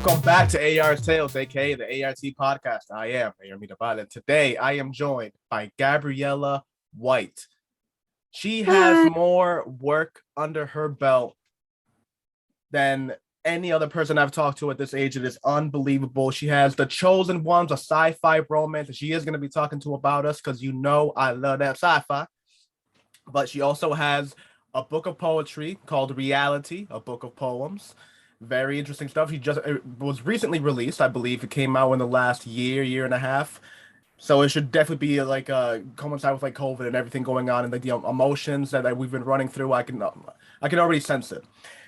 welcome back to AR's Tales, aka the A.R.T podcast. I am A.R. and today I am joined by Gabriella White. She has more work under her belt than any other person I've talked to at this age. It is unbelievable. She has The Chosen Ones, a sci-fi romance that she is going to be talking to about us because you know I love that sci-fi. But she also has a book of poetry called Reality, a book of poems. Very interesting stuff. It was recently released. I believe it came out in the last year and a half. So it should definitely be like coincide with like COVID and everything going on and like the emotions that we've been running through. I can already sense it.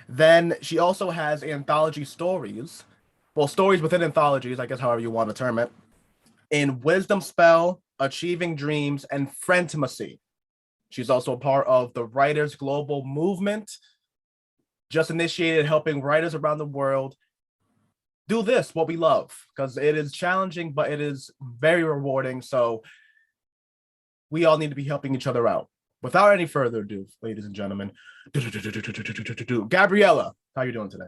Then she also has anthology stories, well, stories within anthologies, I guess, however you want to term it, in Wisdom Spell, Achieving Dreams, and Frientimacy. She's also a part of the Writers Global Movement, just initiated helping writers around the world do this, what we love, because it is challenging, but it is very rewarding. So we all need to be helping each other out. Without any further ado, ladies and gentlemen, Gabriella, how are you doing today?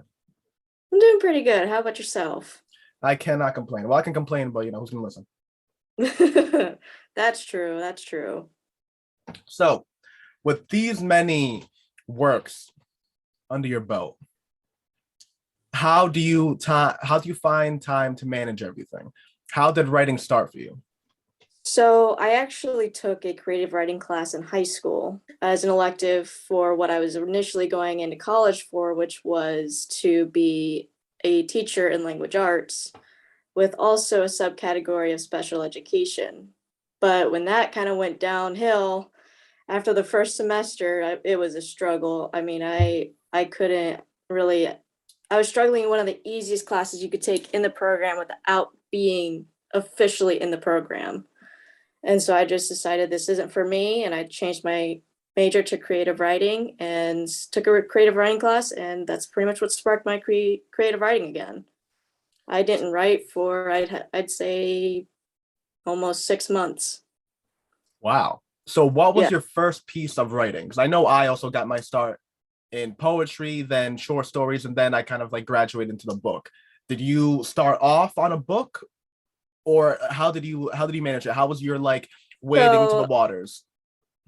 I'm doing pretty good. How about yourself? I cannot complain. Well, I can complain, but who's gonna listen? That's true. That's true. So, with these many works under your belt, how do you find time to manage everything? How did writing start for you? So I actually took a creative writing class in high school as an elective for what I was initially going into college for, which was to be a teacher in language arts with also a subcategory of special education. But when that kind of went downhill after the first semester, it was a struggle. I mean, I couldn't really, I was struggling in one of the easiest classes you could take in the program without being officially in the program. And so I just decided this isn't for me. And I changed my major to creative writing and took a creative writing class. And that's pretty much what sparked my creative writing again. I didn't write for, I'd say, almost 6 months. Wow. So what was your first piece of writing? Because I know I also got my start in poetry, then short stories, and then I kind of like graduated into the book. Did you start off on a book? Or how did you manage it? How was your like wading to the waters?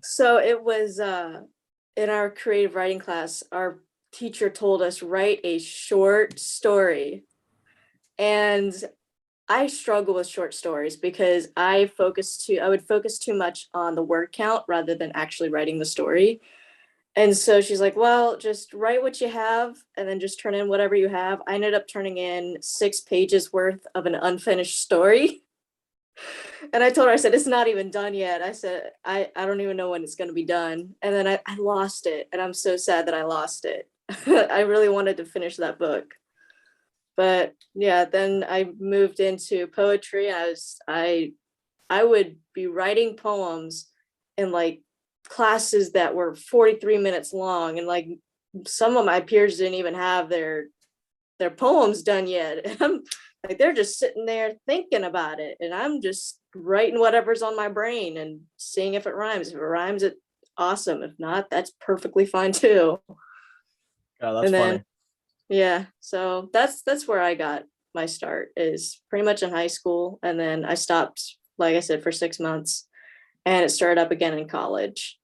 So it was in our creative writing class, our teacher told us write a short story. And I struggle with short stories because I would focus too much on the word count rather than actually writing the story. And so she's like, well, just write what you have and then just turn in whatever you have. I ended up turning in 6 pages worth of an unfinished story. And I told her, I said, it's not even done yet. I said, I don't even know when it's going to be done. And then I lost it. And I'm so sad that I lost it. I really wanted to finish that book. But yeah, then I moved into poetry. I would be writing poems in like classes that were 43 minutes long, and like some of my peers didn't even have their poems done yet. And I'm like, they're just sitting there thinking about it, and I'm just writing whatever's on my brain and seeing if it rhymes. If it rhymes, it's awesome. If not, that's perfectly fine too. Yeah, that's funny. Yeah, so that's where I got my start, is pretty much in high school, and then I stopped, like I said, for 6 months, and it started up again in college.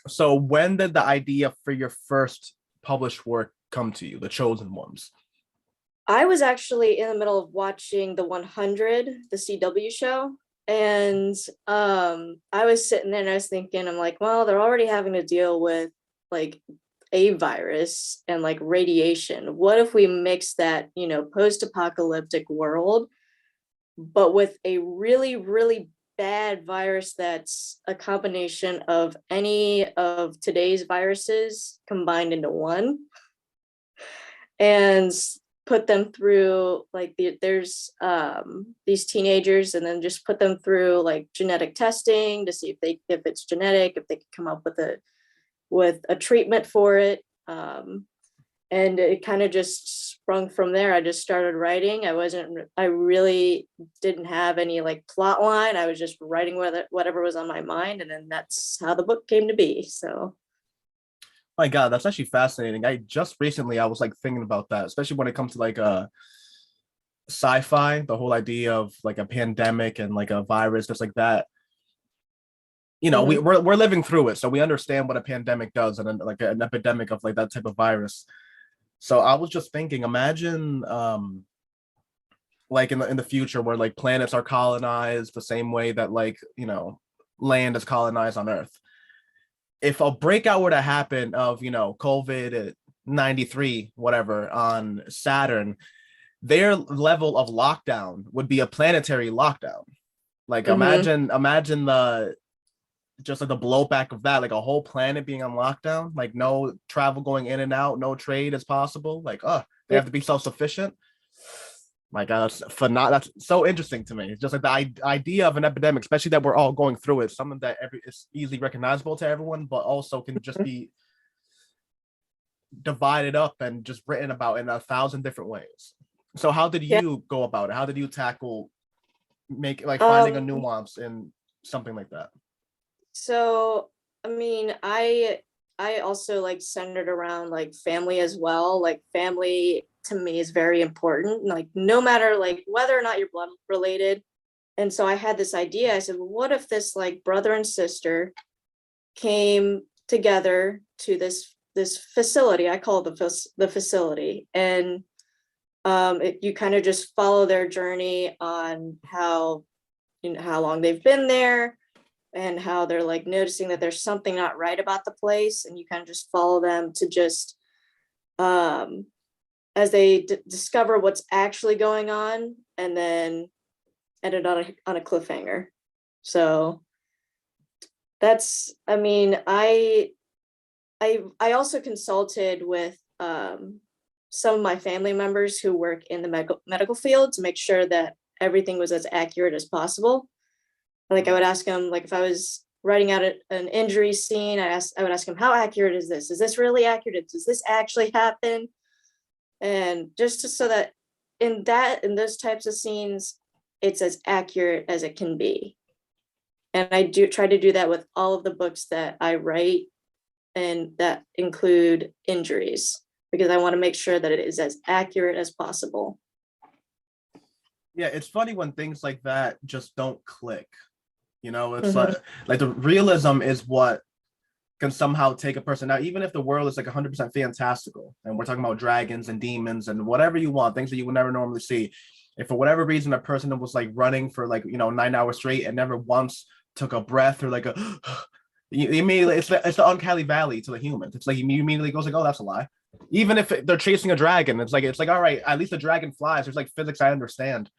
So when did the idea for your first published work come to you, The Chosen Ones? I was actually in the middle of watching The 100, the CW show, and I was sitting there and I was thinking, I'm like, well, they're already having to deal with like a virus and like radiation. What if we mix that, post-apocalyptic world, but with a really, really bad virus that's a combination of any of today's viruses combined into one, and put them through like there's these teenagers, and then just put them through like genetic testing to see if it's genetic, if they could come up with a treatment for it. And it kind of just sprung from there. I just started writing. I really didn't have any like plot line. I was just writing whatever was on my mind. And then that's how the book came to be. So My God, that's actually fascinating. I just recently I was like thinking about that, especially when it comes to like sci-fi, the whole idea of like a pandemic and like a virus, just like that. You know, Mhm. we're living through it, so we understand what a pandemic does and like an epidemic of like that type of virus. So I was just thinking, imagine like in the future where like planets are colonized the same way that like, you know, land is colonized on Earth. If a breakout were to happen of, you know, COVID 93, whatever, on Saturn, their level of lockdown would be a planetary lockdown. Like Mhm. imagine the just like the blowback of that, like a whole planet being on lockdown, like no travel going in and out, no trade as possible. Like, they Yeah. have to be self-sufficient. My God, that's so interesting to me. It's just like the idea of an epidemic, especially that we're all going through it, something that it's easily recognizable to everyone, but also can just be divided up and just written about in 1,000 different ways. So how did Yeah. you go about it? How did you tackle make like finding a Um, nuance in something like that? so I mean, I also like centered around like family as well. Like family to me is very important. Like no matter like whether or not you're blood related. And so I had this idea. I said, well, what if this like brother and sister came together to this facility? I call it the facility, and you kind of just follow their journey on how, you know, how long they've been there and how they're like noticing that there's something not right about the place, and you kind of just follow them to just um as they discover what's actually going on, and then ended on a cliffhanger. So that's, I mean, I also consulted with some of my family members who work in the medical field to make sure that everything was as accurate as possible. Like I would ask them, like if I was writing out an injury scene, I would ask them, how accurate is this? Is this really accurate? Does this actually happen? And just so that in those types of scenes, it's as accurate as it can be. And I do try to do that with all of the books that I write, and that include injuries, because I want to make sure that it is as accurate as possible. Yeah, it's funny when things like that just don't click. You know, it's Mhm. like the realism is what can somehow take a person out, even if the world is like 100% fantastical and we're talking about dragons and demons and whatever you want, things that you would never normally see. If for whatever reason a person was like running for like, you know, 9 hours straight and never once took a breath or like a you immediately it's the uncanny valley to the humans. It's like you immediately goes like, oh, that's a lie. Even if they're chasing a dragon, it's like all right, at least the dragon flies. There's like physics I understand.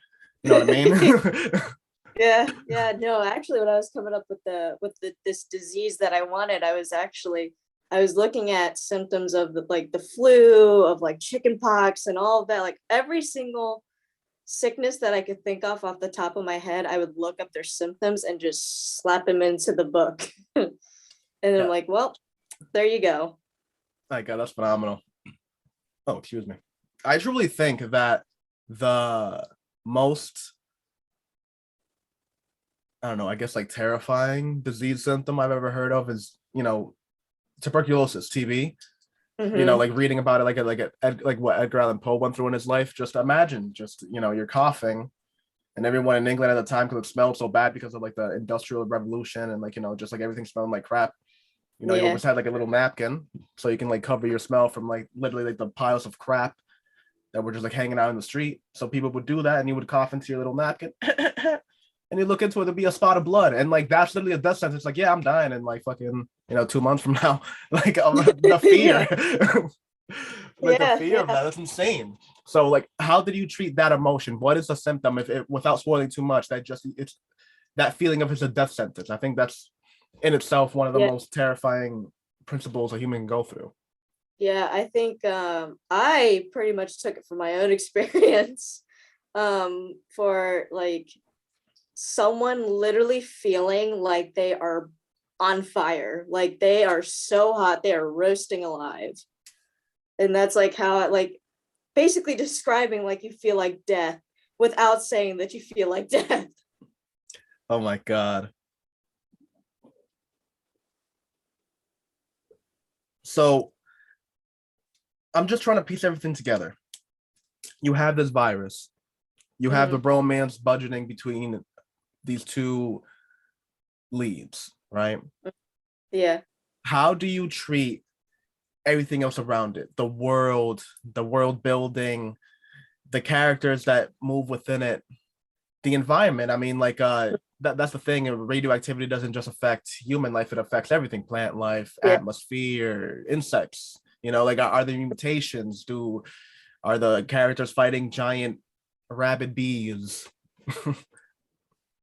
You know what I mean? Yeah, yeah, no, actually when I was coming up with this disease that I wanted, I was looking at symptoms of the flu, of like chicken pox and all of that, like every single sickness that I could think of off the top of my head. I would look up their symptoms and just slap them into the book. And I'm Yeah, like, well, there you go. my God, that's phenomenal. Oh, excuse me. I truly think that the most, I don't know, I guess like terrifying disease symptom I've ever heard of is, you know, tuberculosis, TB. You know, Hmm. like reading about it, like what Edgar Allan Poe went through in his life. Just imagine, just you know, you're coughing, and everyone in England at the time, because it smelled so bad because of like the Industrial Revolution and like you know, just like everything smelling like crap. You know, you Yeah. always had like a little napkin so you can like cover your smell from like literally like the piles of crap that were just like hanging out in the street. So people would do that, and you would cough into your little napkin, and you look into it, there'd be a spot of blood, and like that's literally a death sentence. Like, yeah, I'm dying in like fucking 2 months from now. Like the fear, like the Yeah, fear of yeah. that. That's insane. So like, how did you treat that emotion? What is the symptom? If it, without spoiling too much, that just it's that feeling of it's a death sentence. I think that's in itself one of the Yeah. most terrifying principles a human can go through. Yeah, I think I pretty much took it from my own experience. For like someone literally feeling like they are on fire, like they are so hot, they are roasting alive. And that's like how it like basically describing like you feel like death without saying that you feel like death. Oh my God. So I'm just trying to piece everything together. You have this virus. You have the romance budgeting between these two leads, right? Yeah. How do you treat everything else around it? The world building, the characters that move within it, the environment. I mean, like that's the thing. Radioactivity doesn't just affect human life; it affects everything: plant life, Yeah. atmosphere, insects. You know, like are there mutations? Are the characters fighting giant rabid bees?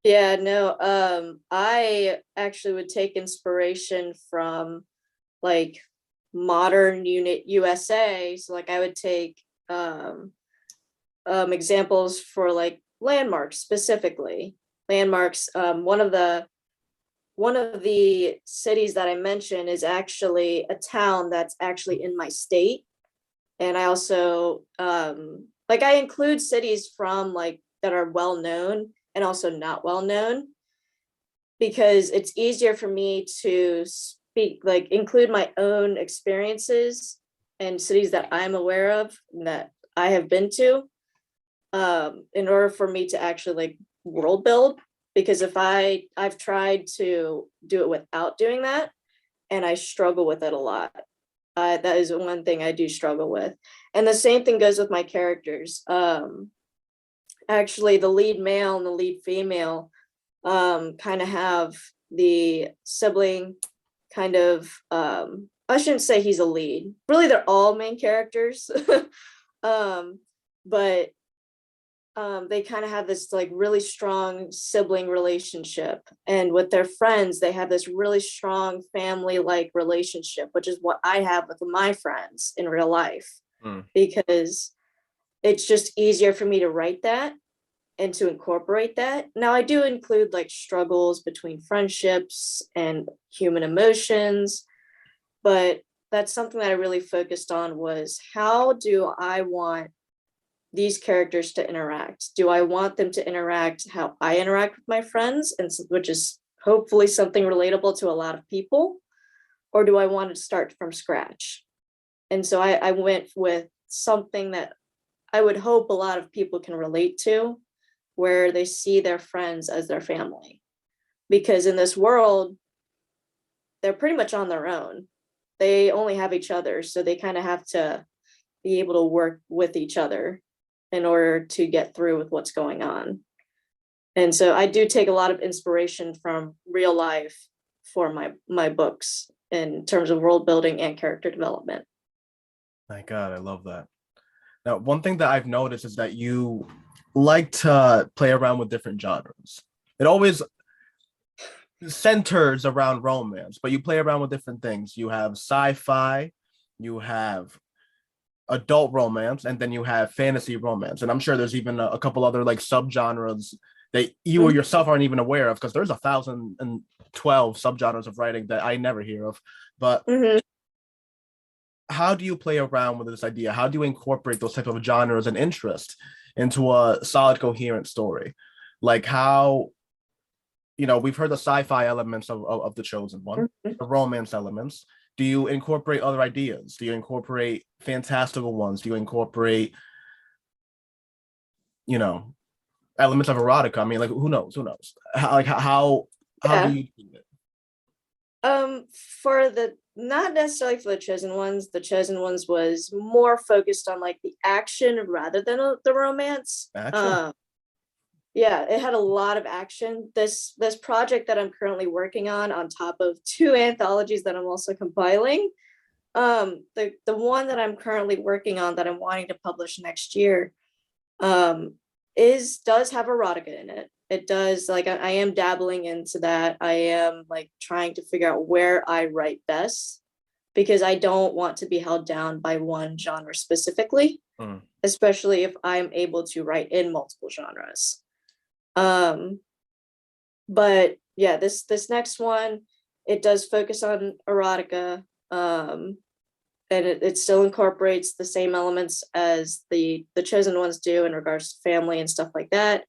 Yeah, no, I actually would take inspiration from like modern unit USA. So like I would take examples for like landmarks specifically. Landmarks, one of the cities that I mentioned is actually a town that's actually in my state. And I also like I include cities from like that are well known and also not well known, because it's easier for me to speak, like include my own experiences and cities that I'm aware of and that I have been to, in order for me to actually like world build. Because if I've tried to do it without doing that, and I struggle with it a lot. That is one thing I do struggle with. And the same thing goes with my characters. Actually, the lead male and the lead female kind of have the sibling kind of, I shouldn't say he's a lead. Really, they're all main characters. But they kind of have this like really strong sibling relationship, and with their friends they have this really strong family like relationship, which is what I have with my friends in real life. Because it's just easier for me to write that and to incorporate that. Now I do include like struggles between friendships and human emotions, but that's something that I really focused on, was how do I want these characters to interact? Do I want them to interact how I interact with my friends, and which is hopefully something relatable to a lot of people, or do I want to start from scratch? And so I went with something that I would hope a lot of people can relate to, where they see their friends as their family. Because in this world, they're pretty much on their own. They only have each other, so they kind of have to be able to work with each other in order to get through with what's going on. And so I do take a lot of inspiration from real life for my books in terms of world building and character development. My God, I love that. Now, one thing that I've noticed is that you like to play around with different genres. It always centers around romance, but you play around with different things. You have sci-fi, you have adult romance, and then you have fantasy romance. And I'm sure there's even a couple other like subgenres that you or yourself aren't even aware of, because there's 1,012 subgenres of writing that I never hear of. But how do you play around with this idea? How do you incorporate those type of genres and interest into a solid, coherent story? Like how, you know, we've heard the sci-fi elements of the chosen one, the romance elements. Do you incorporate other ideas? Do you incorporate fantastical ones? Do you incorporate, you know, elements of erotica? I mean, like who knows? How do you do it? For the, not necessarily for the chosen ones was more focused on like the action rather than the romance. Action? Yeah, it had a lot of action. This project that I'm currently working on top of 2 anthologies that I'm also compiling, the one that I'm currently working on that I'm wanting to publish next year, does have erotica in it. It does, like I am dabbling into that. I am like trying to figure out where I write best, because I don't want to be held down by one genre specifically, especially if I'm able to write in multiple genres. But yeah, this next one, it does focus on erotica, and it still incorporates the same elements as the chosen ones do in regards to family and stuff like that.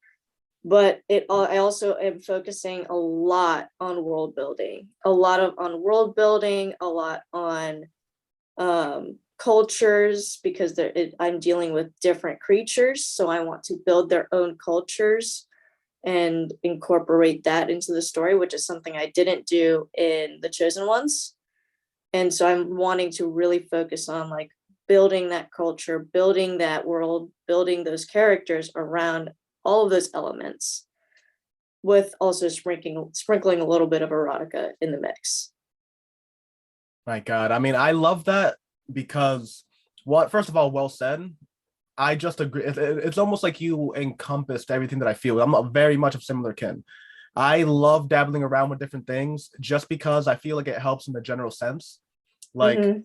But I also am focusing a lot on world building, a lot on cultures, because I'm dealing with different creatures, so I want to build their own cultures and incorporate that into the story, which is something I didn't do in The Chosen Ones. And so I'm wanting to really focus on like building that culture, building that world, building those characters around all of those elements, with also sprinkling a little bit of erotica in the mix. My God. I mean, I love that because first of all, well said. I just agree. It's almost like you encompassed everything that I feel. I'm a very much of similar kin. I love dabbling around with different things just because I feel like it helps in the general sense. Like,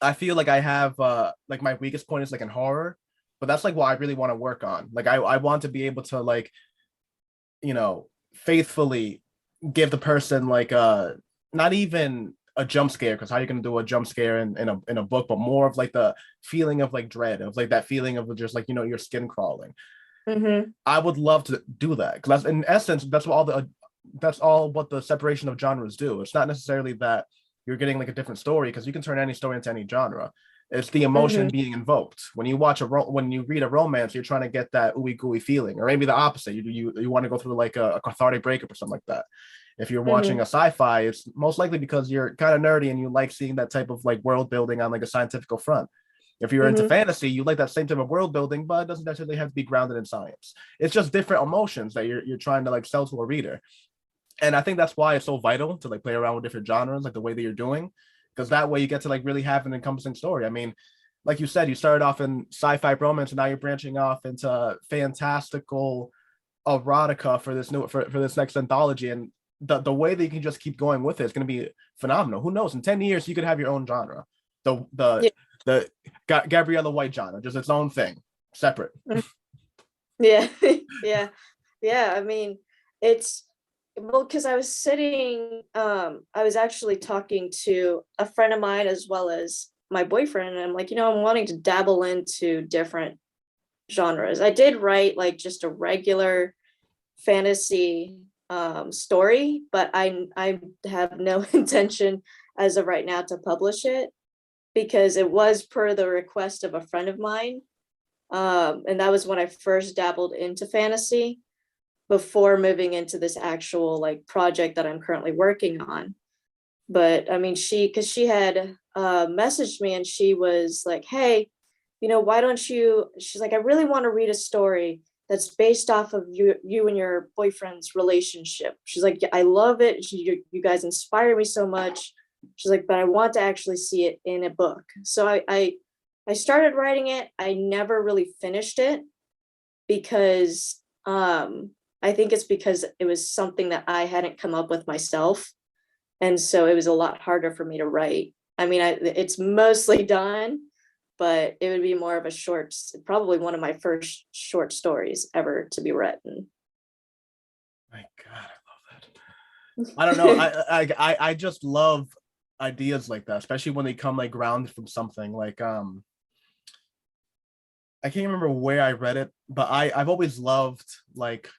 I feel like I have like my weakest point is like in horror, but that's like what I really want to work on. Like I want to be able to like, you know, faithfully give the person like not even a jump scare, because how are you gonna do a jump scare in a book, but more of like the feeling of like dread, of like that feeling of just like, you know, your skin crawling. I would love to do that because in essence that's all what the separation of genres do. It's not necessarily that you're getting like a different story, because you can turn any story into any genre. It's the emotion being invoked. When you watch when you read a romance, you're trying to get that ooey gooey feeling, or maybe the opposite. You want to go through like a cathartic breakup or something like that. If you're watching a sci-fi, it's most likely because you're kind of nerdy and you like seeing that type of like world building on like a scientific front. If you're into fantasy, you like that same type of world building, but it doesn't necessarily have to be grounded in science. It's just different emotions that you're trying to like sell to a reader. And I think that's why it's so vital to like play around with different genres, like the way that you're doing, because that way you get to like really have an encompassing story. I mean, like you said, you started off in sci-fi romance, and now you're branching off into fantastical erotica for this next anthology. And the way that you can just keep going with it is going to be phenomenal. Who knows? In 10 years, you could have your own genre. The Gabriella White genre, just its own thing, separate. Yeah, yeah. I mean, it's well, because I was I was actually talking to a friend of mine as well as my boyfriend, and I'm like, I'm wanting to dabble into different genres. I did write like just a regular fantasy story, but I have no intention as of right now to publish it, because it was per the request of a friend of mine. And that was when I first dabbled into fantasy before moving into this actual like project that I'm currently working on. But I mean, because she had messaged me and she was like, hey, why don't you, she's like, I really want to read a story that's based off of you and your boyfriend's relationship. She's like, I love it. You guys inspire me so much. She's like, but I want to actually see it in a book. So I started writing it. I never really finished it because I think it's because it was something that I hadn't come up with myself. And so it was a lot harder for me to write. I mean, it's mostly done, but it would be more of probably one of my first short stories ever to be written. My God, I love that. I don't know. I just love ideas like that, especially when they come like grounded from something like I can't remember where I read it, but I've always loved like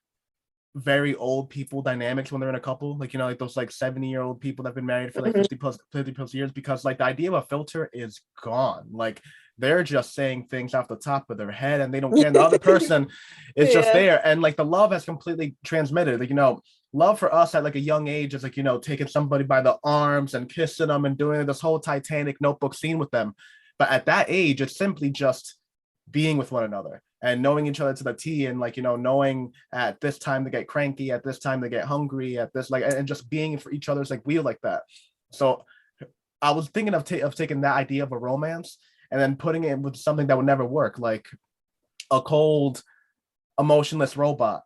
very old people dynamics when they're in a couple, like like those like 70-year-old people that have been married for like 50 plus years, because like the idea of a filter is gone. Like they're just saying things off the top of their head and they don't care, and the other person is just there, and like the love has completely transmitted. Like love for us at like a young age is like taking somebody by the arms and kissing them and doing this whole Titanic Notebook scene with them, but at that age it's simply just being with one another and knowing each other to the T, and like knowing at this time to get cranky, at this time to get hungry, at this like, and just being for each other's like wheel like that. So I was thinking of taking that idea of a romance and then putting it with something that would never work, like a cold, emotionless robot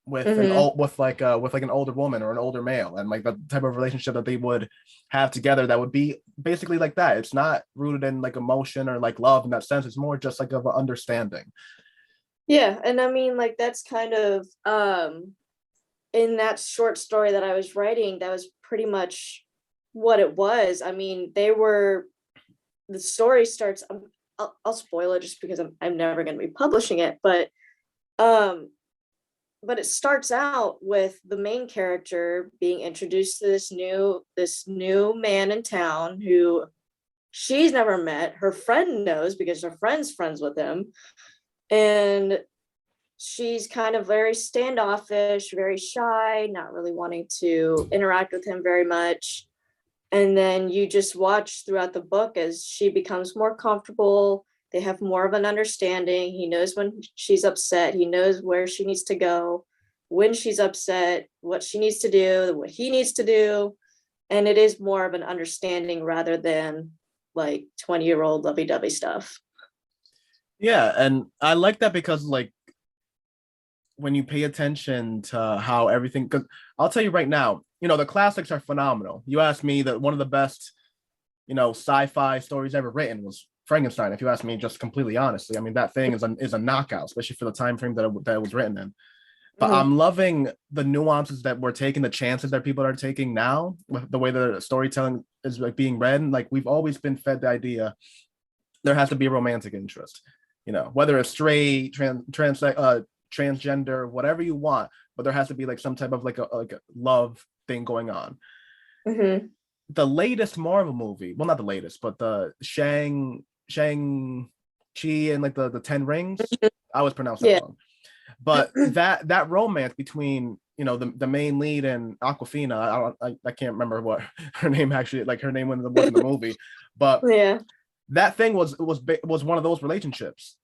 with with like an older woman or an older male, and like the type of relationship that they would have together that would be basically like that. It's not rooted in like emotion or like love in that sense. It's more just like of an understanding. Yeah, and I mean, like that's kind of in that short story that I was writing, that was pretty much what it was. I mean, the story starts. I'll spoil it just because I'm never going to be publishing it, but it starts out with the main character being introduced to this new man in town who she's never met. Her friend knows because her friend's friends with him. And she's kind of very standoffish, very shy, not really wanting to interact with him very much. And then you just watch throughout the book as she becomes more comfortable. They have more of an understanding. He knows when she's upset. He knows where she needs to go, when she's upset, what she needs to do, what he needs to do. And it is more of an understanding rather than like 20-year-old lovey-dovey stuff. Yeah, and I like that because like when you pay attention to how everything, because I'll tell you right now, the classics are phenomenal. You asked me that one of the best, sci-fi stories ever written was Frankenstein. If you ask me, just completely honestly, I mean that thing is a knockout, especially for the time frame that it was written in. But I'm loving the nuances that we're taking, the chances that people are taking now with the way the storytelling is like being read. And like we've always been fed the idea there has to be a romantic interest, whether it's straight, transgender, whatever you want, but there has to be like some type of like a love thing going on. Mm-hmm. The latest Marvel movie, well, not the latest, but the Shang-Chi and like the 10 Rings. I always pronounce that wrong. But that romance between the main lead and Aquafina, I can't remember what her name actually, like her name was in the movie, but that thing was one of those relationships.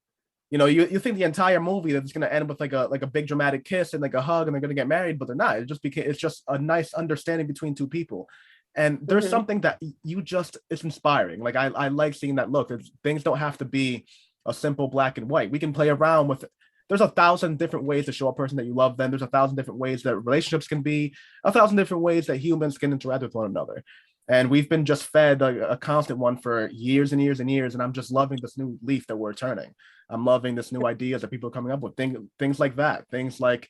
You think the entire movie that it's going to end with like a big dramatic kiss and like a hug and they're going to get married, but they're not. It's just a nice understanding between two people. And there's something that it's inspiring. Like I like seeing that look. Things don't have to be a simple black and white. We can play around with it. There's 1,000 different ways to show a person that you love them. There's 1,000 different ways that relationships can be, 1,000 different ways that humans can interact with one another. And we've been just fed a constant one for years and years and years. And I'm just loving this new leaf that we're turning. I'm loving this new ideas that people are coming up with. Things like that. Things like,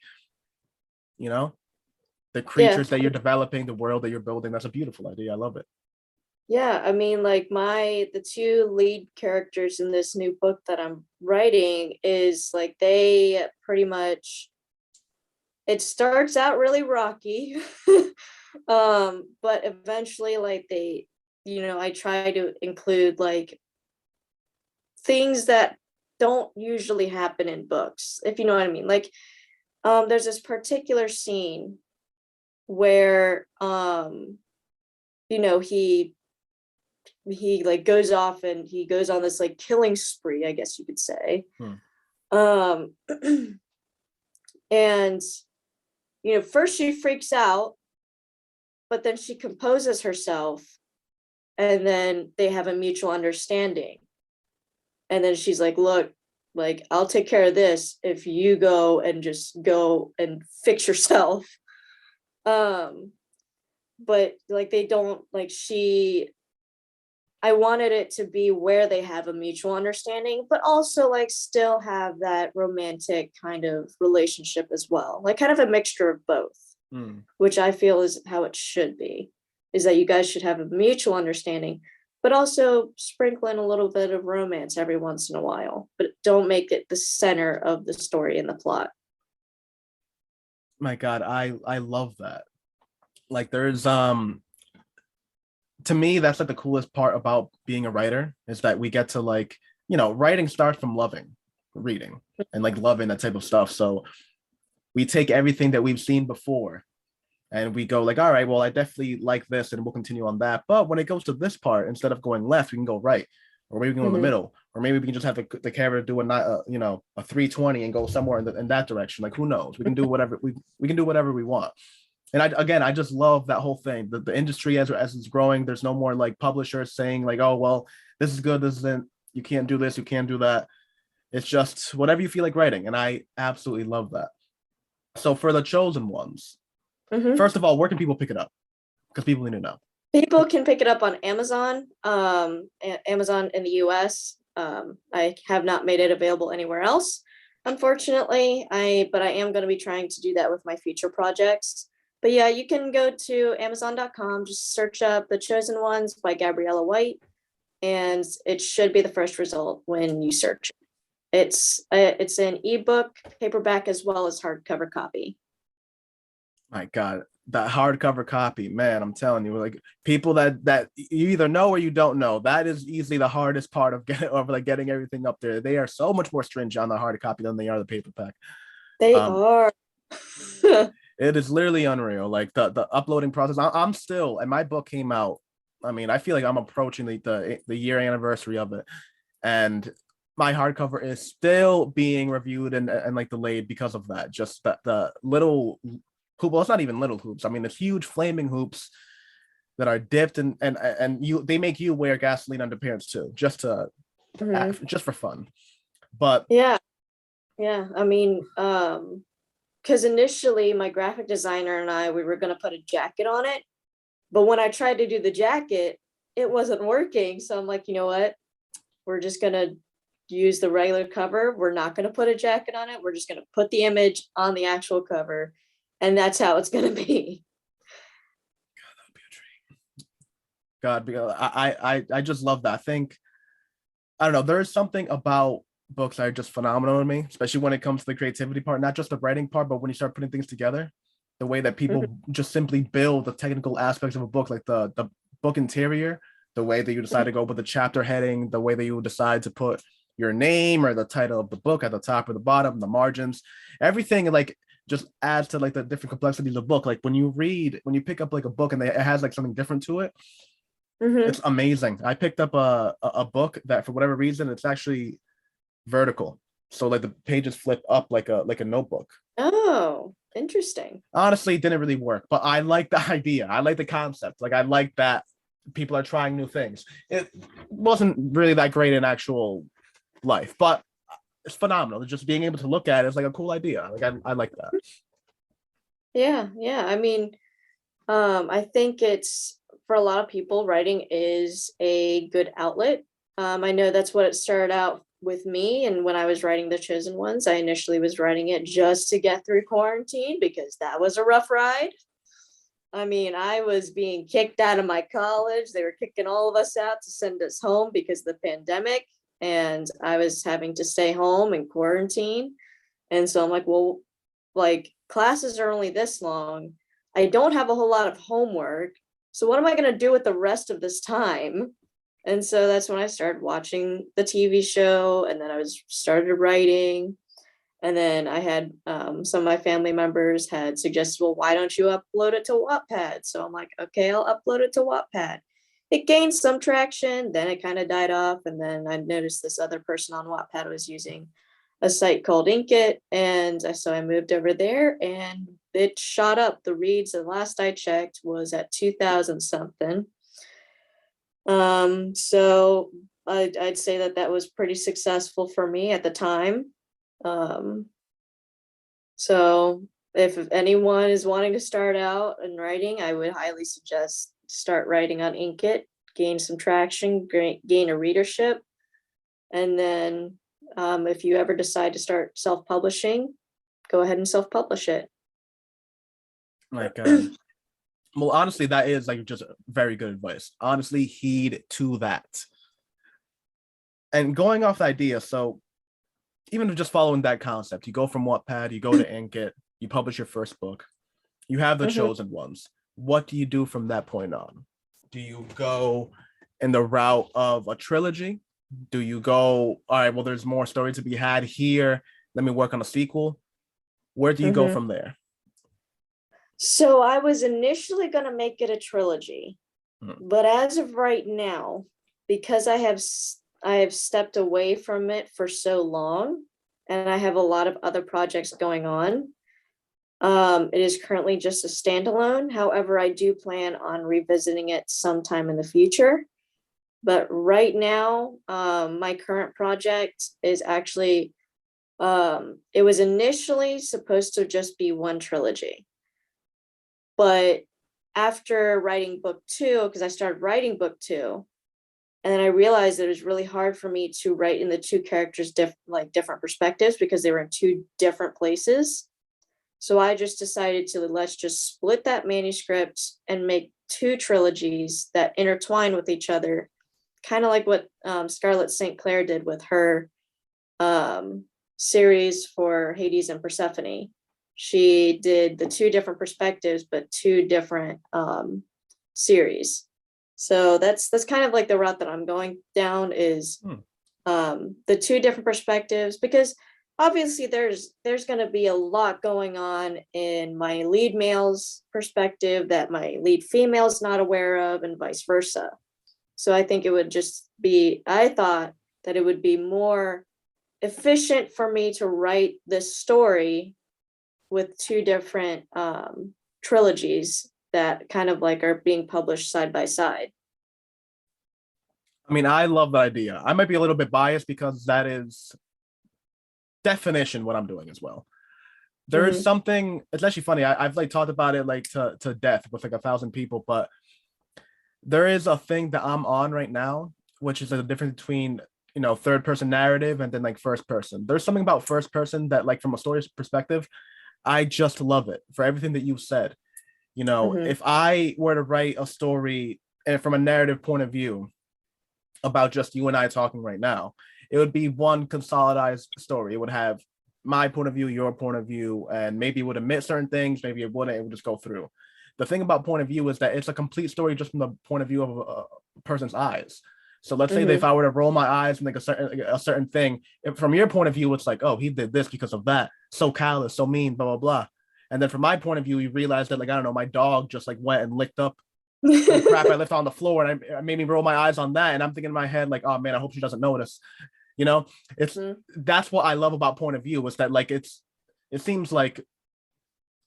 the creatures that you're developing, the world that you're building. That's a beautiful idea. I love it. Yeah, I mean, like the two lead characters in this new book that I'm writing is like they pretty much, it starts out really rocky, but eventually like they, I try to include like things that don't usually happen in books, if you know what I mean. Like there's this particular scene where he like goes off and he goes on this like killing spree, I guess you could say. And first she freaks out, but then she composes herself and then they have a mutual understanding. And then she's like, look, like I'll take care of this if you go and fix yourself. But like they don't, like I wanted it to be where they have a mutual understanding, but also like still have that romantic kind of relationship as well, like kind of a mixture of both, which I feel is how it should be, is that you guys should have a mutual understanding, but also sprinkle in a little bit of romance every once in a while, but don't make it the center of the story and the plot. My God, I love that. Like there's to me, that's like the coolest part about being a writer is that we get to like, writing starts from loving reading and like loving that type of stuff. So we take everything that we've seen before and we go like, all right, well, I definitely like this and we'll continue on that. But when it goes to this part, instead of going left, we can go right, or maybe we can go in the middle, or maybe we can just have the character do a 320 and go somewhere in that direction. Like, who knows? We can do whatever we can do whatever we want. And I just love that whole thing. The industry as it's growing, there's no more like publishers saying like, oh, well, this is good, this isn't, you can't do this, you can't do that. It's just whatever you feel like writing. And I absolutely love that. So for the chosen ones, first of all, where can people pick it up? Because people need to know. People can pick it up on Amazon, Amazon in the US. I have not made it available anywhere else, unfortunately. But I am going to be trying to do that with my future projects. But yeah, you can go to Amazon.com, just search up The Chosen Ones by Gabriella White, and it should be the first result when you search. It's an ebook, paperback, as well as hardcover copy. My God, that hardcover copy, man, I'm telling you, like people that you either know or you don't know, that is easily the hardest part of getting everything up there. They are so much more stringent on the hard copy than they are the paperback. They are. It is literally unreal. Like the uploading process. I'm still, and my book came out. I mean, I feel like I'm approaching the year anniversary of it, and my hardcover is still being reviewed and like delayed because of that. Just the little hoop. Well, it's not even little hoops. I mean, it's huge flaming hoops that are dipped and they make you wear gasoline underpants too, just to just for fun. But yeah. I mean, because initially my graphic designer and we were going to put a jacket on it, but when I tried to do the jacket, it wasn't working. So I'm like, you know what? We're just going to use the regular cover. We're not going to put a jacket on it. We're just going to put the image on the actual cover. And that's how it's going to be. God, because I just love that. I don't know, there's something about books that are just phenomenal to me, especially when it comes to the creativity part, not just the writing part, but when you start putting things together, the way that people just simply build the technical aspects of a book, like the book interior, the way that you decide to go with the chapter heading, the way that you decide to put your name or the title of the book at the top or the bottom, the margins, everything like just adds to like the different complexities of book. Like when you pick up like a book and it has like something different to it, it's amazing. I picked up a book that for whatever reason it's actually vertical, so like the pages flip up like a notebook. Oh, interesting. Honestly, it didn't really work, but I like the idea. I like the concept. Like I like that people are trying new things. It wasn't really that great in actual life, but it's phenomenal. Just being able to look at it is like a cool idea. Like I like that. Yeah. I mean, I think it's for a lot of people, writing is a good outlet. I know that's what it started out with me. And when I was writing The Chosen Ones, I initially was writing it just to get through quarantine because that was a rough ride. I mean, I was being kicked out of my college. They were kicking all of us out to send us home because of the pandemic. And I was having to stay home and quarantine. And so I'm like, well, like classes are only this long. I don't have a whole lot of homework. So what am I going to do with the rest of this time? And so that's when I started watching the TV show, and then I started writing. And then I had some of my family members had suggested, well, why don't you upload it to Wattpad? So I'm like, okay, I'll upload it to Wattpad. It gained some traction, then it kind of died off. And then I noticed this other person on Wattpad was using a site called Inkit. And so I moved over there and it shot up. The reads, the last I checked, was at 2,000 something. So I'd say that was pretty successful for me at the time. So if anyone is wanting to start out in writing, I would highly suggest start writing on Inkit, gain some traction, gain a readership. And then if you ever decide to start self-publishing, go ahead and self-publish it. Like, well, honestly, that is like just very good advice. Honestly, heed to that. And going off the idea, so even just following that concept, you go from Wattpad, you go to Inkit, you publish your first book, you have The Chosen Ones. What do you do from that point on? Do you go in the route of a trilogy? Do you go, all right, well, there's more story to be had here, let me work on a sequel? Where do you go from there? So I was initially going to make it a trilogy, but as of right now, because I have stepped away from it for so long, and I have a lot of other projects going on, it is currently just a standalone. However, I do plan on revisiting it sometime in the future. But right now, my current project is actually, it was initially supposed to just be one trilogy. But after writing book 2, because I started writing book 2, and then I realized that it was really hard for me to write in the two characters different perspectives because they were in two different places. So I just decided to let's just split that manuscript and make 2 trilogies that intertwine with each other, kind of like what Scarlett St. Clair did with her series for Hades and Persephone. she did the two different perspectives, but two different series. So that's kind of like the route that I'm going down is the two different perspectives, because obviously there's going to be a lot going on in my lead male's perspective that my lead female is not aware of, and vice versa. So I think it would just be, I thought that it would be more efficient for me to write this story with two different trilogies that kind of like are being published side by side. I mean, I love the idea. I might be a little bit biased because that is definition what I'm doing as well. There is something, it's actually funny. I've like talked about it like to death with like 1,000 people, but there is a thing that I'm on right now, which is a difference between, you know, third person narrative and then like first person. There's something about first person that, like, from a story perspective, I just love it for everything that you said. You know, if I were to write a story and from a narrative point of view about just you and I talking right now, it would be one consolidated story. It would have my point of view, your point of view, and maybe it would omit certain things, maybe it wouldn't, it would just go through. The thing about point of view is that it's a complete story just from the point of view of a person's eyes. So let's say that if I were to roll my eyes and like a certain thing, from your point of view, it's like, oh, he did this because of that. So callous, so mean, blah, blah, blah. And then from my point of view, you realize that, like, I don't know, my dog just like went and licked up the crap I left on the floor, and I made me roll my eyes on that. And I'm thinking in my head, like, oh man, I hope she doesn't notice. You know, it's that's what I love about point of view, is that like it seems like,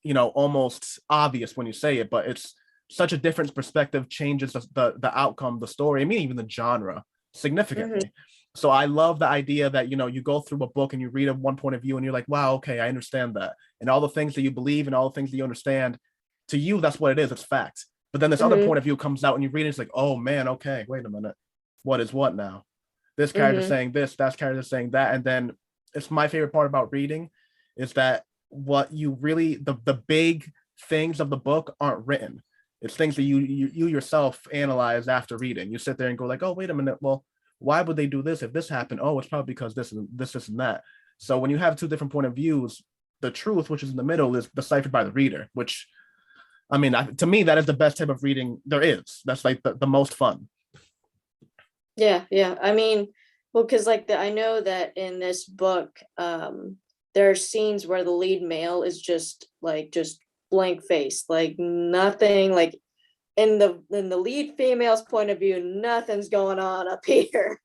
you know, almost obvious when you say it, but it's such a different perspective changes the outcome, the story, I mean, even the genre significantly. So I love the idea that, you know, you go through a book and you read one point of view and you're like, wow, okay, I understand that. And all the things that you believe and all the things that you understand, to you, that's what it is. It's fact. But then this other point of view comes out and you read it, it's like, oh man, okay, wait a minute. What is what now? This character saying this, that character saying that. And then it's my favorite part about reading is that what you really, the big things of the book aren't written. It's things that you yourself analyze after reading. You sit there and go like, oh, wait a minute. Well, why would they do this if this happened? Oh, it's probably because this and that. So when you have two different point of views, the truth, which is in the middle, is deciphered by the reader, which, I mean, to me, that is the best type of reading there is. That's like the most fun. Yeah. I mean, well, because like I know that in this book, there are scenes where the lead male is just blank face, like nothing, like in the lead female's point of view, nothing's going on up here.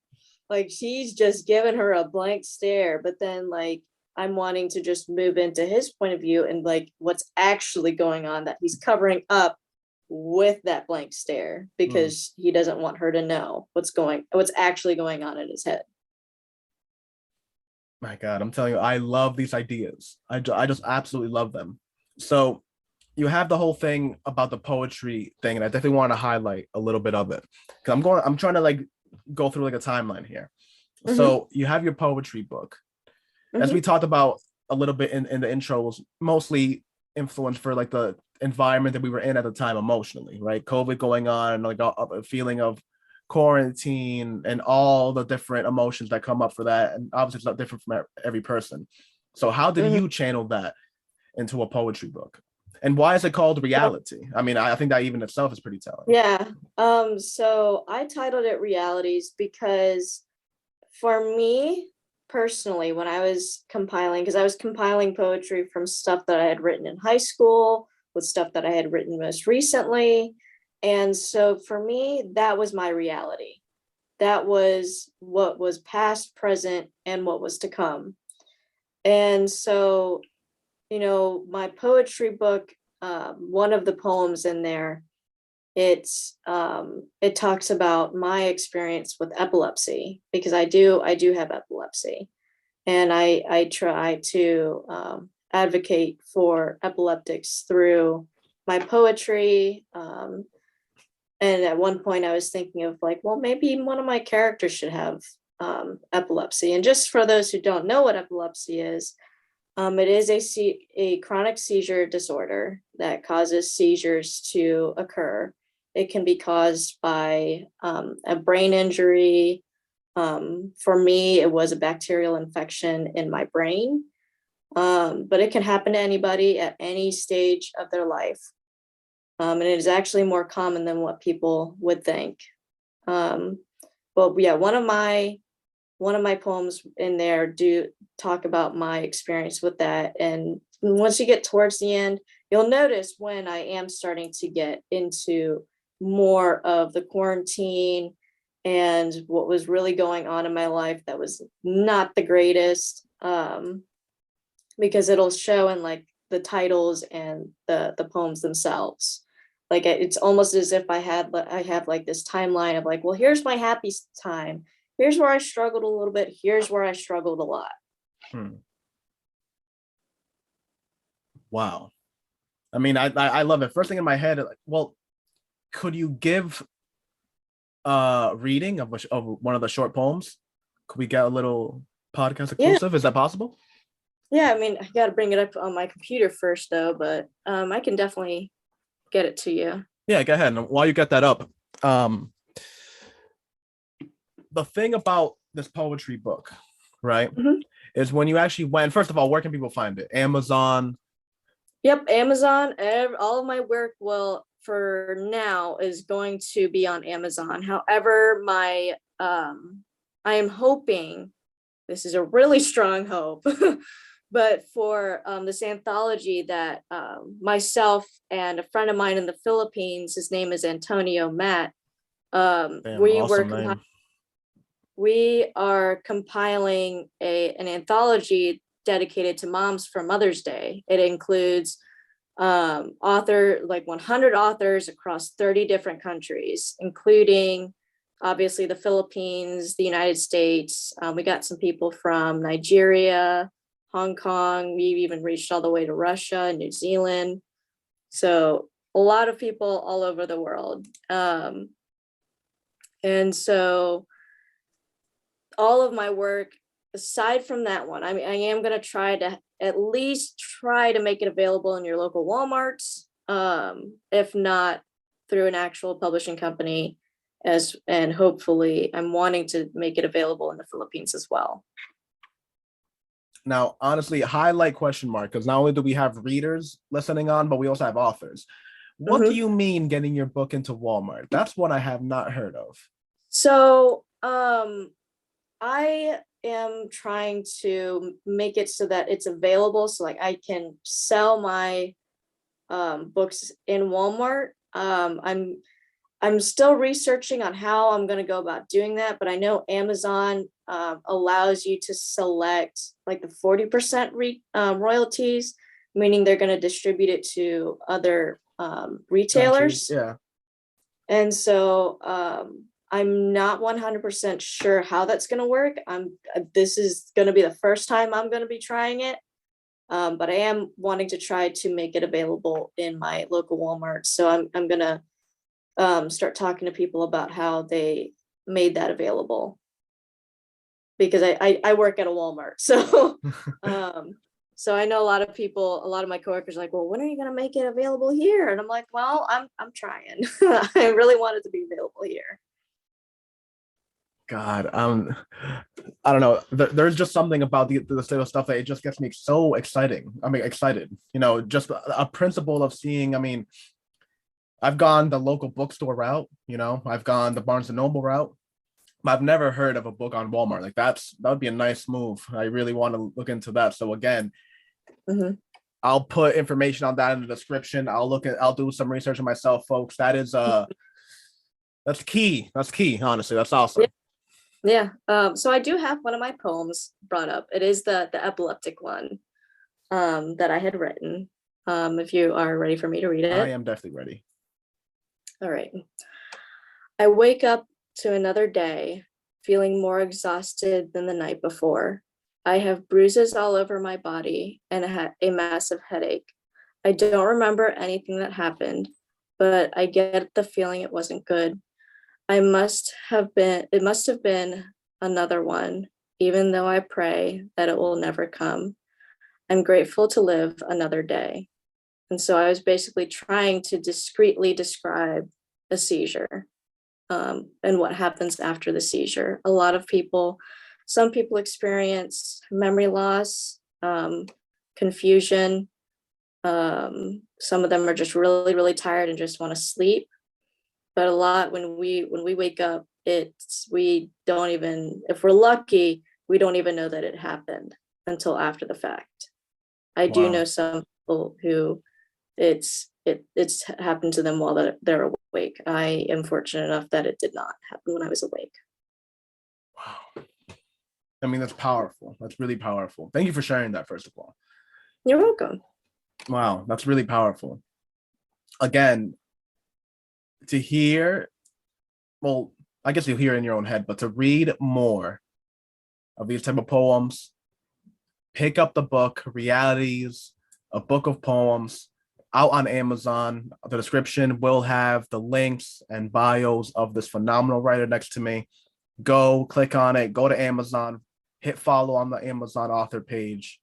Like she's just giving her a blank stare. But then like I'm wanting to just move into his point of view and like what's actually going on that he's covering up with that blank stare, because he doesn't want her to know what's actually going on in his head. My God, I'm telling you, I love these ideas. I just absolutely love them. So you have the whole thing about the poetry thing, and I definitely want to highlight a little bit of it, because I'm trying to like go through like a timeline here. So you have your poetry book, as we talked about a little bit in the intro, was mostly influenced for like the environment that we were in at the time emotionally, right? COVID going on, and like a feeling of quarantine and all the different emotions that come up for that, and obviously it's not different from every person. So how did you channel that into a poetry book, and why is it called Reality? I mean, I think that even itself is pretty telling. Yeah. So I titled it Realities because for me personally, when I was compiling, because I was compiling poetry from stuff that I had written in high school with stuff that I had written most recently. And so for me, that was my reality. That was what was past, present, and what was to come. And so, you know, my poetry book, one of the poems in there, it talks about my experience with epilepsy, because I do have epilepsy, and I try to advocate for epileptics through my poetry. And at one point I was thinking of like, well, maybe one of my characters should have epilepsy. And just for those who don't know what epilepsy is, it is a chronic seizure disorder that causes seizures to occur. It can be caused by a brain injury. For me, it was a bacterial infection in my brain. But it can happen to anybody at any stage of their life. And it is actually more common than what people would think. But yeah, one of my poems in there do talk about my experience with that. And once you get towards the end, you'll notice when I am starting to get into more of the quarantine and what was really going on in my life that was not the greatest, because it'll show in like the titles and the poems themselves. Like it's almost as if I have like this timeline of like, well, here's my happy time. Here's where I struggled a little bit. Here's where I struggled a lot. Wow. I mean, I love it. First thing in my head, like, well, could you give a reading of one of the short poems? Could we get a little podcast exclusive? Yeah. Is that possible? Yeah, I mean, I got to bring it up on my computer first, though, but I can definitely get it to you. Yeah, go ahead. And while you get that up, the thing about this poetry book, right, is when you actually went, first of all, where can people find it? Amazon? Yep, Amazon. All of my work will, for now, is going to be on Amazon. However, I am hoping, this is a really strong hope, but for this anthology that myself and a friend of mine in the Philippines, his name is Antonio Matt, Damn, awesome name. we are compiling an anthology dedicated to moms for Mother's Day. It includes like 100 authors across 30 different countries, including obviously the Philippines, the United States. We got some people from Nigeria, Hong Kong. We've even reached all the way to Russia, New Zealand. So a lot of people all over the world. And so all of my work, aside from that one, I mean, I am going to try to at least try to make it available in your local Walmarts, if not through an actual publishing company, and hopefully I'm wanting to make it available in the Philippines as well. Now, honestly, highlight question mark, because not only do we have readers listening on, but we also have authors. What do you mean getting your book into Walmart? That's what I have not heard of. So I am trying to make it so that it's available, so like I can sell my books in Walmart. I'm still researching on how I'm going to go about doing that, but I know Amazon allows you to select like the 40% royalties, meaning they're going to distribute it to other retailers. Countries, yeah. And so I'm not 100% sure how that's going to work. This is going to be the first time I'm going to be trying it. But I am wanting to try to make it available in my local Walmart. So I'm going to start talking to people about how they made that available, because I work at a Walmart. So so I know a lot of my coworkers are like, well, when are you going to make it available here? And I'm like, well, I'm trying. I really want it to be available here. God, I don't know. There's just something about the state of stuff that it just gets me so excited. You know, just a principle of seeing. I mean, I've gone the local bookstore route. You know, I've gone the Barnes and Noble route. I've never heard of a book on Walmart. Like that would be a nice move. I really want to look into that. So again, I'll put information on that in the description. I'll do some research on myself, folks. That is that's key. That's key. Honestly, that's awesome. Yeah. So I do have one of my poems brought up. It is the epileptic one that I had written. If you are ready for me to read it. I am definitely ready. All right. I wake up to another day, feeling more exhausted than the night before. I have bruises all over my body and a massive headache. I don't remember anything that happened, but I get the feeling it wasn't good. It must have been another one, even though I pray that it will never come. I'm grateful to live another day. And so I was basically trying to discreetly describe a seizure, and what happens after the seizure. Some people experience memory loss. confusion. Some of them are just really, really tired and just want to sleep. But a lot when we wake up, we don't even, if we're lucky, we don't even know that it happened until after the fact. I do know some people who it's happened to them while they're awake. I am fortunate enough that it did not happen when I was awake. Wow. I mean, that's powerful. That's really powerful. Thank you for sharing that, first of all. You're welcome. Wow, that's really powerful. Again, to hear, well, I guess you'll hear it in your own head, but to read more of these type of poems, pick up the book, Realities, a book of poems, out on Amazon. The description will have the links and bios of this phenomenal writer next to me. Go click on it, go to Amazon, hit follow on the Amazon author page,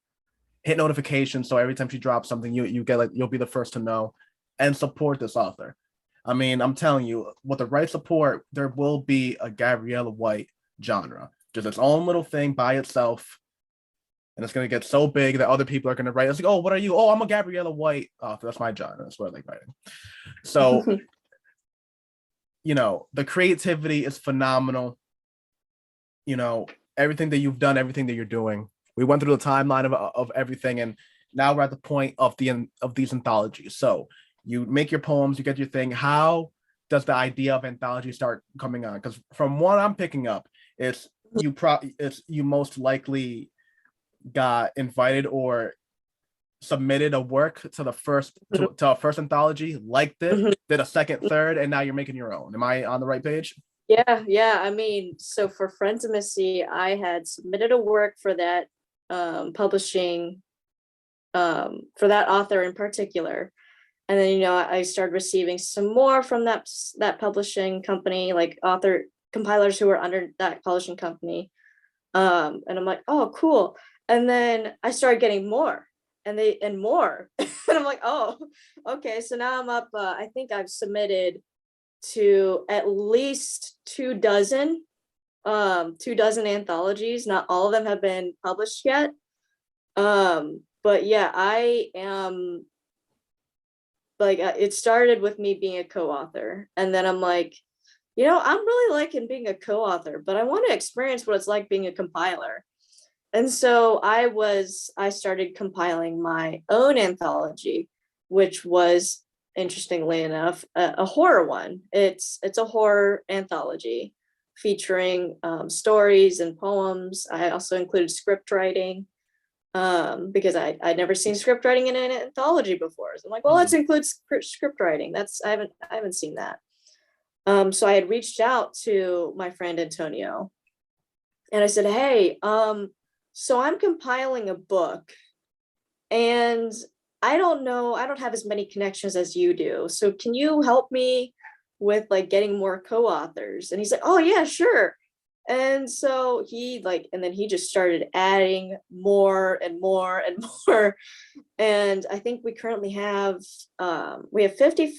hit notifications so every time she drops something, you get, like, you'll be the first to know, and support this author. I mean, I'm telling you, with the right support, there will be a Gabriella White genre, just its own little thing by itself. And it's going to get so big that other people are going to write. It's like, oh, what are you? Oh, I'm a Gabriella White author. That's my genre. That's what I like writing. So, you know, the creativity is phenomenal. You know, everything that you've done, everything that you're doing. We went through the timeline of everything, and now we're at the point of these anthologies. So you make your poems, you get your thing. How does the idea of anthology start coming on? Because from what I'm picking up, it's you most likely got invited or submitted a work to the first to a first anthology, liked it, did a second, third, and now you're making your own. Am I on the right page? Yeah. I mean, so for Friendsmacy, I had submitted a work for that publishing for that author in particular. And then, you know, I started receiving some more from that publishing company, like author compilers who were under that publishing company. And I'm like, oh, cool. And then I started getting more and more. And I'm like, oh, okay. So now I'm up, I think I've submitted to at least 24 anthologies. Not all of them have been published yet. But yeah, I am like, it started with me being a co-author, and then I'm like, you know, I'm really liking being a co-author, but I want to experience what it's like being a compiler. And so I started compiling my own anthology, which was, interestingly enough, a horror one. It's a horror anthology featuring stories and poems. I also included script writing because I'd never seen script writing in an anthology before. So I'm like, well, let's include script writing. I haven't seen that. So I had reached out to my friend Antonio, and I said, hey, so I'm compiling a book, and I don't have as many connections as you do. So can you help me with like getting more co-authors? And he's like, oh yeah, sure. And so then he just started adding more and more and more. And I think we currently have, we have 50,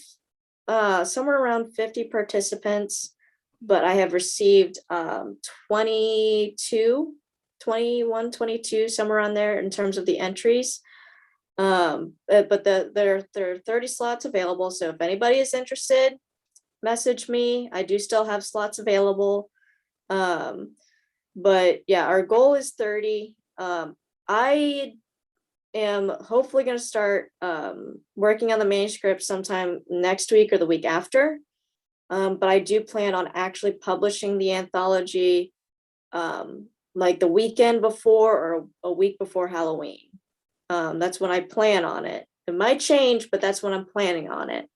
somewhere around 50 participants, but I have received 21, 22, somewhere on there in terms of the entries. But there are 30 slots available. So if anybody is interested, message me. I do still have slots available. But yeah, our goal is 30. I am hopefully going to start working on the manuscript sometime next week or the week after. But I do plan on actually publishing the anthology like the weekend before or a week before Halloween. That's when I plan on it. It might change, but that's when I'm planning on it,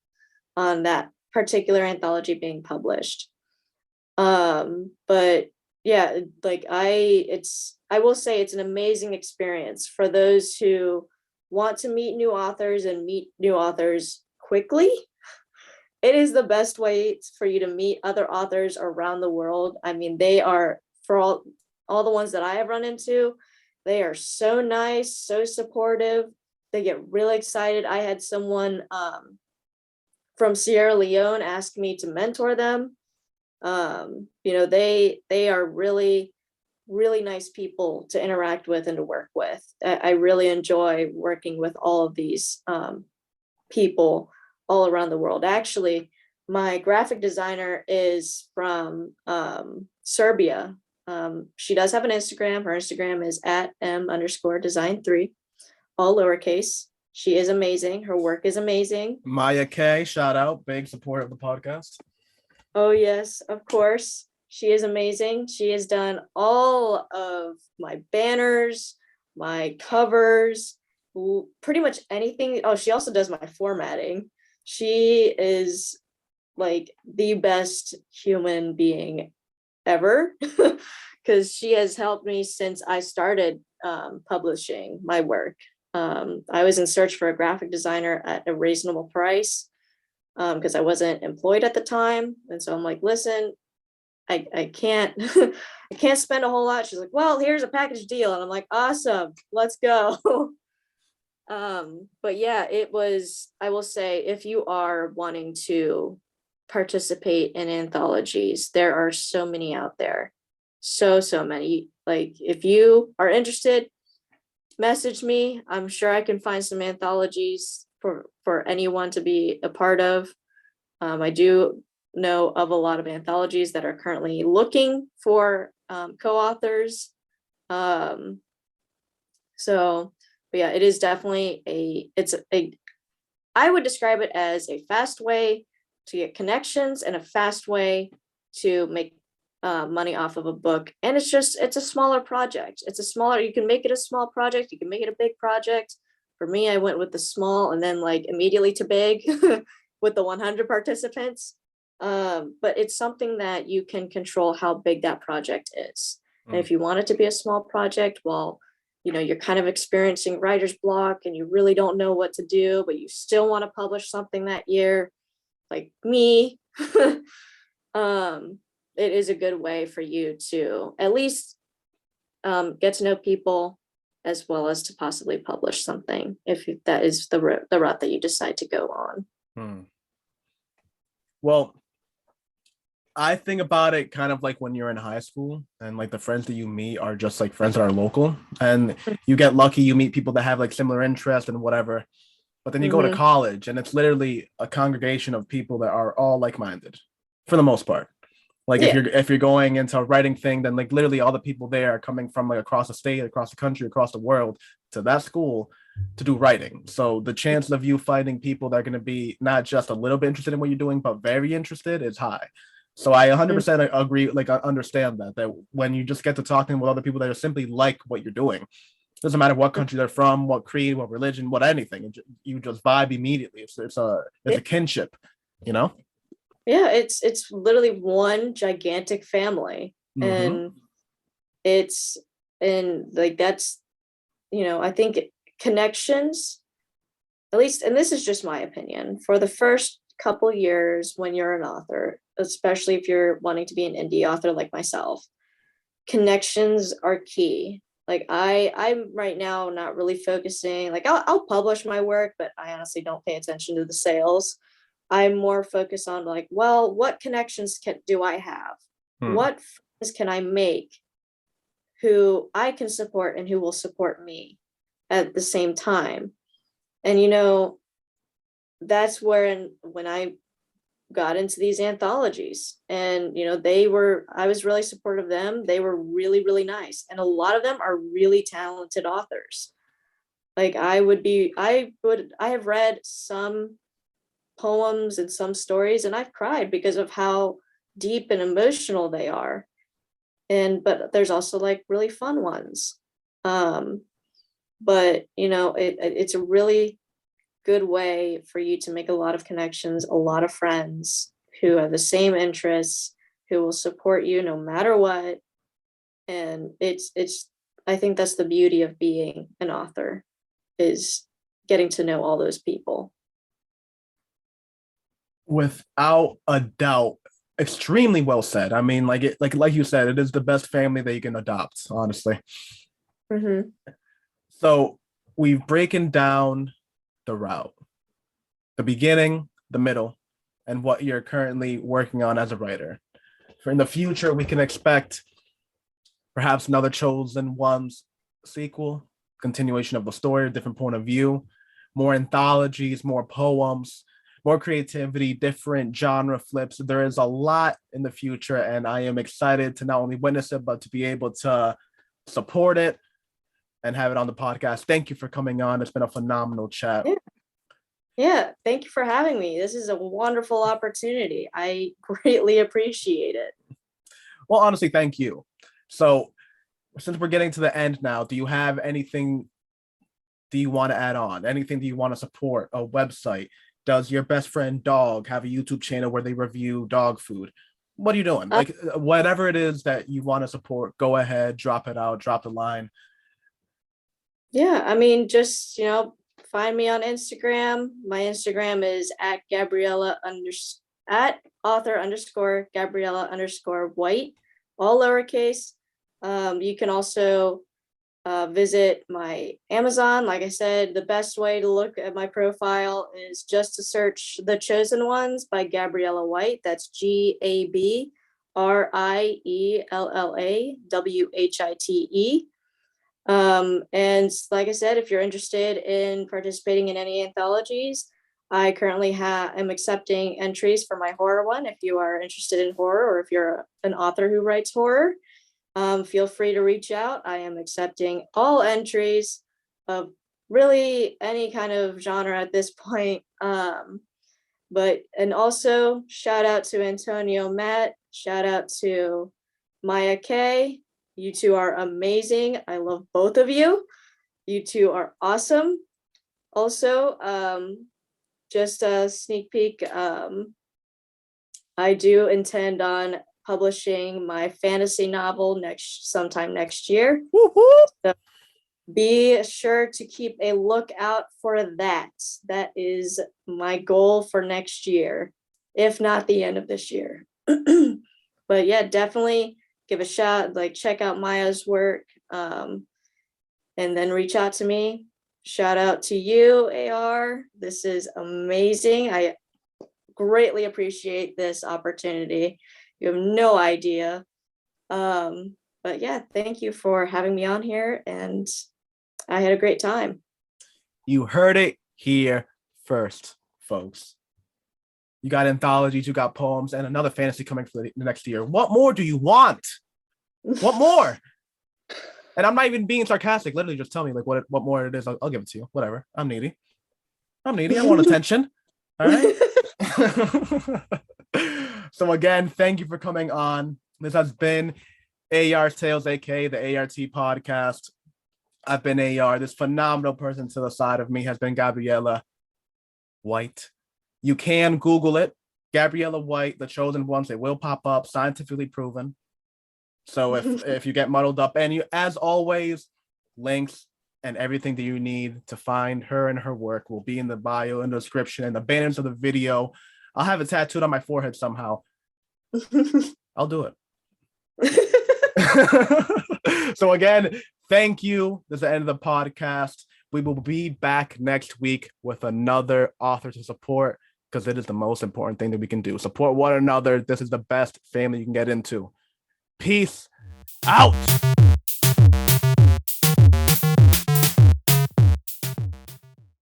on that particular anthology being published. But yeah, like I will say it's an amazing experience for those who want to meet new authors and meet new authors quickly. It is the best way for you to meet other authors around the world. I mean, they are, for all the ones that I have run into, they are so nice, so supportive. They get really excited. I had someone from Sierra Leone ask me to mentor them. You know, they are really really nice people to interact with and to work with. I really enjoy working with all of these people all around the world. Actually, my graphic designer is from Serbia. She does have an Instagram. Her Instagram is at @m_design3, all lowercase. She is amazing. Her work is amazing. Maya K, shout out, big support of the podcast. Oh yes, of course. She is amazing. She has done all of my banners, my covers, pretty much anything. Oh, she also does my formatting. She is like the best human being ever, because she has helped me since I started publishing my work. I was in search for a graphic designer at a reasonable price because I wasn't employed at the time. And so I'm like, listen, I can't I can't spend a whole lot. She's like, well, here's a package deal. And I'm like, awesome, let's go. But yeah, it was, I will say, if you are wanting to participate in anthologies, there are so many out there. So many. Like, if you are interested, message me. I'm sure I can find some anthologies for anyone to be a part of. I do know of a lot of anthologies that are currently looking for co-authors. So, but yeah, it is definitely I would describe it as a fast way to get connections and a fast way to make money off of a book. And it's a smaller project. You can make it a small project, you can make it a big project. For me, I went with the small and then like immediately to big with the 100 participants. But it's something that you can control how big that project is. And if you want it to be a small project, well, you're kind of experiencing writer's block and you really don't know what to do, but you still want to publish something that year, like me. It is a good way for you to at least get to know people, as well as to possibly publish something if that is the route that you decide to go on. Well, I think about it kind of like when you're in high school and like the friends that you meet are just like friends that are local, and you get lucky, you meet people that have like similar interests and whatever. But then you go to college and it's literally a congregation of people that are all like-minded for the most part. Like if you're going into a writing thing, then like literally all the people there are coming from like across the state, across the country, across the world to that school to do writing. So the chance of you finding people that are going to be not just a little bit interested in what you're doing, but very interested is high. So I 100% agree, like I understand that when you just get to talking with other people that are simply like what you're doing, doesn't matter what country they're from, what creed, what religion, what anything, you just vibe immediately. It's a kinship, Yeah, it's literally one gigantic family. And like that's, I think connections, at least, and this is just my opinion, for the first couple years when you're an author, especially if you're wanting to be an indie author like myself, connections are key. Like I'm right now not really focusing, like I'll publish my work, but I honestly don't pay attention to the sales. I'm more focused on like, well, what connections do I have? What friends can I make who I can support and who will support me at the same time? And that's when I got into these anthologies, and I was really supportive of them. They were really, really nice, and a lot of them are really talented authors. Like I have read some poems and some stories, and I've cried because of how deep and emotional they are. But there's also like really fun ones. But it's a really good way for you to make a lot of connections, a lot of friends who have the same interests, who will support you no matter what. And I think that's the beauty of being an author, is getting to know all those people. Without a doubt, extremely well said. I mean, like you said, it is the best family that you can adopt, honestly. So we've broken down the route, the beginning, the middle, and what you're currently working on as a writer. For in the future, we can expect perhaps another Chosen Ones sequel, continuation of the story, different point of view, more anthologies, more poems, more creativity, different genre flips. There is a lot in the future, and I am excited to not only witness it, but to be able to support it and have it on the podcast. Thank you for coming on. It's been a phenomenal chat. Yeah, thank you for having me. This is a wonderful opportunity. I greatly appreciate it. Well, honestly, thank you. So since we're getting to the end now, do you have anything do you want to add on? Anything do you want to support? A website? Does your best friend dog have a YouTube channel where they review dog food? What are you doing? Like whatever it is that you want to support, go ahead, drop it out, drop the line. Yeah, I mean, just, find me on Instagram. My Instagram is at author_Gabriella_White, all lowercase. You can also visit my Amazon. Like I said, the best way to look at my profile is just to search The Chosen Ones by Gabriella White. That's GABRIELLAWHITE. And like I said, if you're interested in participating in any anthologies, I currently am accepting entries for my horror one. If you are interested in horror, or if you're an author who writes horror, feel free to reach out. I am accepting all entries of really any kind of genre at this point. And also shout out to Antonio Matt, shout out to Maya K. You two are amazing. I love both of you. You two are awesome. Also, just a sneak peek, I do intend on publishing my fantasy novel sometime next year. So be sure to keep a lookout for that. That is my goal for next year, if not the end of this year. But yeah, definitely give a shot, check out Maya's work, and then reach out to me. Shout out to you, AR. This is amazing. I greatly appreciate this opportunity. You have no idea. But yeah, thank you for having me on here, and I had a great time. You heard it here first, folks. You got anthologies, you got poems, and another fantasy coming for the next year. What more do you want? What more? And I'm not even being sarcastic. Literally, just tell me what more it is. I'll give it to you. Whatever. I'm needy. I want attention. All right. So again, thank you for coming on. This has been AR's Tales, aka the ART podcast. I've been AR. This phenomenal person to the side of me has been Gabriella White. You can Google it. Gabriella White, The Chosen Ones. It will pop up, scientifically proven. So if you get muddled up, and you, as always, links and everything that you need to find her and her work will be in the bio, in the description, and the banners of the video. I'll have it tattooed on my forehead somehow. I'll do it. So again, thank you. This is the end of the podcast. We will be back next week with another author to support, because it is the most important thing that we can do. Support one another. This is the best family you can get into. Peace out.